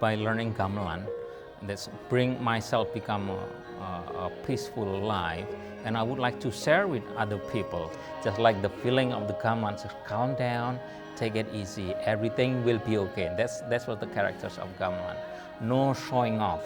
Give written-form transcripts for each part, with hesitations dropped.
by learning gamelan, that's bring myself become a peaceful life, and I would like to share with other people, just like the feeling of the gamelan. Just calm down, take it easy, everything will be okay. That's what the characters of gamelan. No showing off.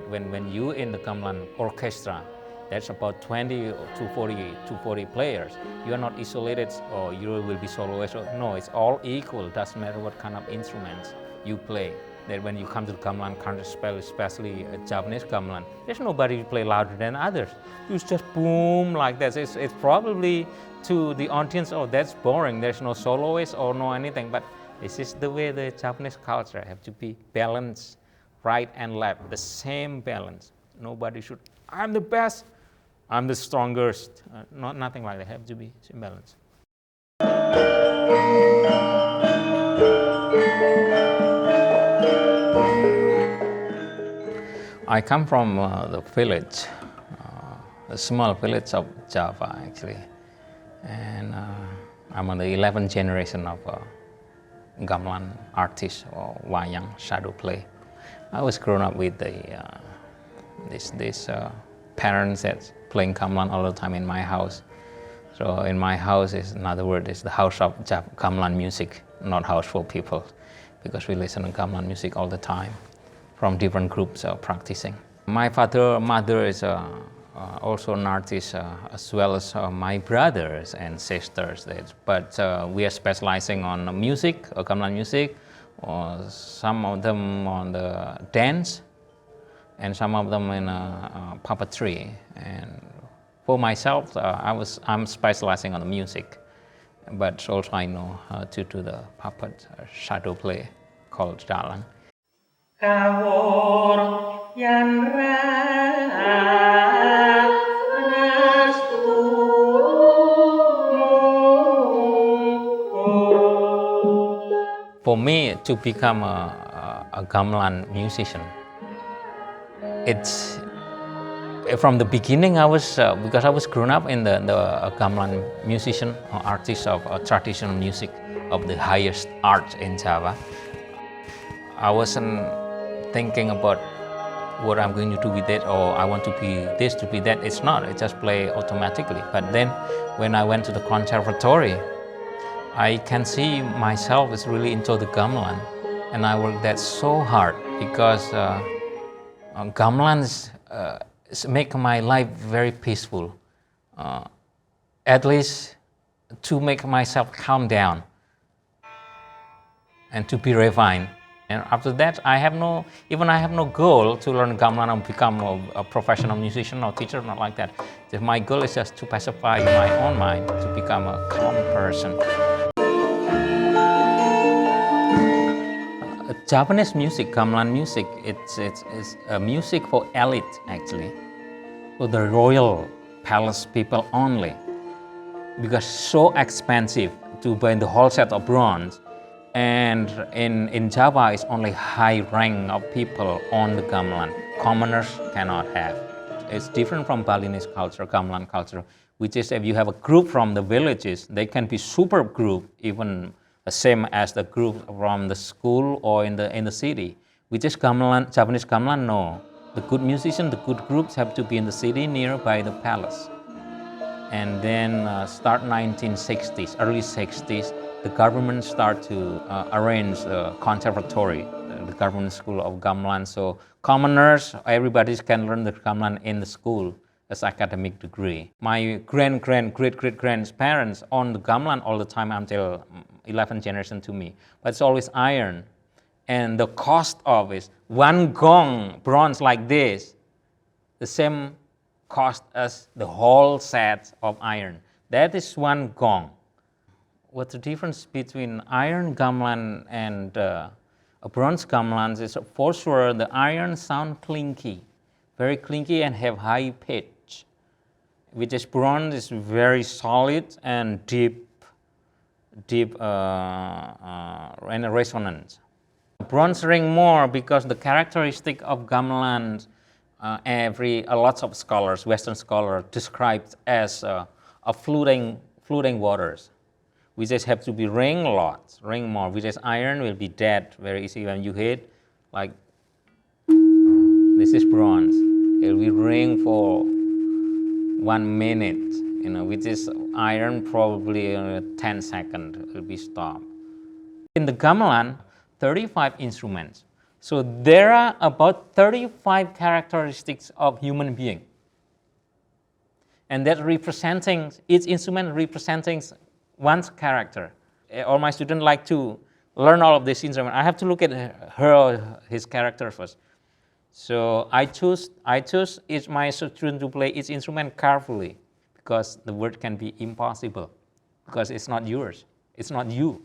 When you in the gamelan orchestra, that's about 20 to 40 players. You are not isolated or you will be soloist. No, it's all equal. Doesn't matter what kind of instruments you play. That when you come to the gamelan country, especially Japanese gamelan, there's nobody who play louder than others. It's just boom like that. It's probably to the audience, oh, that's boring. There's no soloist or no anything. But this is the way the Japanese culture have to be balanced, right and left, the same balance. Nobody should, I'm the best, I'm the strongest. Nothing like that. Have to be same balance. I come from the village, a small village of Java actually, and I'm on the 11th generation of gamelan artist or wayang shadow play. I was grown up with these parents that's playing gamelan all the time in my house. So in my house is another word is the house of gamelan music, not house for people, because we listen to gamelan music all the time from different groups practicing. My mother is also an artist, as well as my brothers and sisters. But we are specializing on music, gamelan music, or some of them on the dance, and some of them in puppetry. And for myself, I'm specializing on the music, but also I know how to do the puppet shadow play called dalang. For me to become a gamelan musician, it's from the beginning I was because I was grown up in the gamelan musician or artist of traditional music of the highest art in Java. I wasn't thinking about what I'm going to do with it, or I want to be this, to be that. It's not, I just play automatically. But then when I went to the conservatory, I can see myself is really into the gamelan, and I worked that so hard because gamelan make my life very peaceful, at least to make myself calm down and to be refined. And after that, I have no goal to learn gamelan and become a professional musician or teacher, not like that. My goal is just to pacify my own mind, to become a calm person. Japanese music, gamelan music, it's a music for elite actually, for the royal palace people only, because so expensive to buy the whole set of bronze. And in Java, it's only high rank of people on the gamelan. Commoners cannot have. It's different from Balinese culture, gamelan culture, which is if you have a group from the villages, they can be super group, even the same as the group from the school or in the city. Which is gamelan, Japanese gamelan, no. The good musicians, the good groups have to be in the city nearby the palace. And then start 1960s, early 60s, the government start to arrange a conservatory, the government school of gamelan. So commoners, everybody can learn the gamelan in the school as academic degree. My great-great-grandparents on the gamelan all the time until 11th generation to me. But it's always iron. And the cost of it, one gong, bronze like this, the same cost as the whole set of iron. That is one gong. What's the difference between iron gamelan and a bronze gamelan is for sure the iron sound clinky, very clinky and have high pitch, which is bronze is very solid and deep and resonant. Bronze ring more because the characteristic of gamelan, lots of scholars, Western scholars, described as a fluting waters. We just have to be ring lots, ring more. We just iron will be dead very easy when you hit, like This is bronze. It will ring for 1 minute, which is iron probably 10 seconds it will be stopped. In the gamelan, 35 instruments. So there are about 35 characteristics of human being. And that representing, each instrument representing one's character. All my students like to learn all of these instruments. I have to look at his character first. So I choose each my student to play each instrument carefully, because the word can be impossible, because it's not yours, it's not you.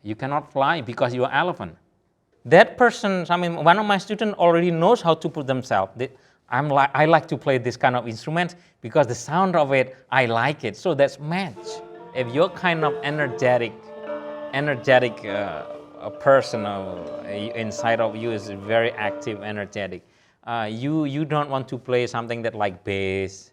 You cannot fly because you're an elephant. That person, one of my students already knows how to put themselves. I like to play this kind of instrument because the sound of it, I like it. So that's match. If you're kind of energetic a person inside of you is very active, energetic. You don't want to play something that like bass,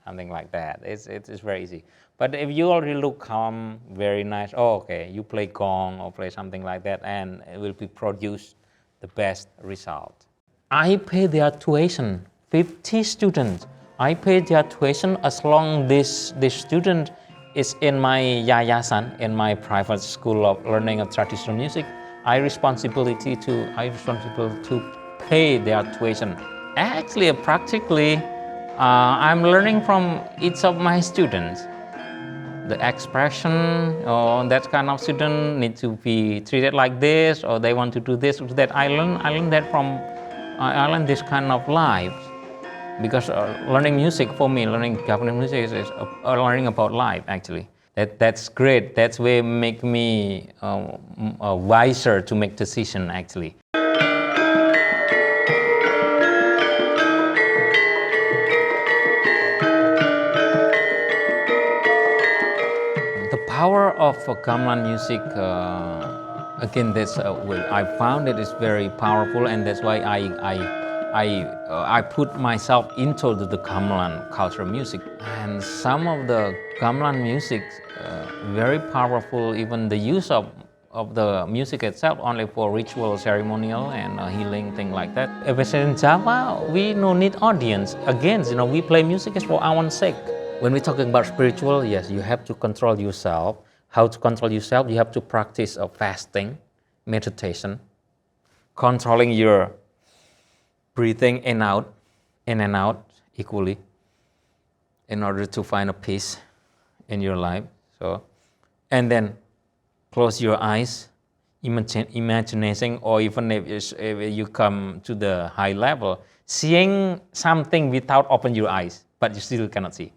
something like that. It's very easy. But if you already look calm, very nice, okay, you play gong or play something like that, and it will be produce the best result. I pay their tuition, 50 students. I pay their tuition as long as this student is in my yayasan, in my private school of learning of traditional music. I responsible to pay their tuition. Actually, practically, I'm learning from each of my students. The expression, or that kind of student need to be treated like this, or they want to do this or that. I learn that from, I learn this kind of life, because learning music for me, learning Japanese music is learning about life actually. That's great. That's way make me wiser to make decision actually. The power of gamelan music, again, that's I found it is very powerful, and that's why I put myself into the gamelan culture music. And some of the gamelan music very powerful, even the use of the music itself only for ritual, ceremonial, and healing, thing like that. If it's in Java, we no need audience. Again, we play music is for our own sake. When we're talking about spiritual, yes, you have to control yourself. How to control yourself? You have to practice fasting, meditation, controlling your breathing in and out equally, in order to find a peace in your life. So, and then close your eyes, imagination, or even if you come to the high level, seeing something without open your eyes, but you still cannot see.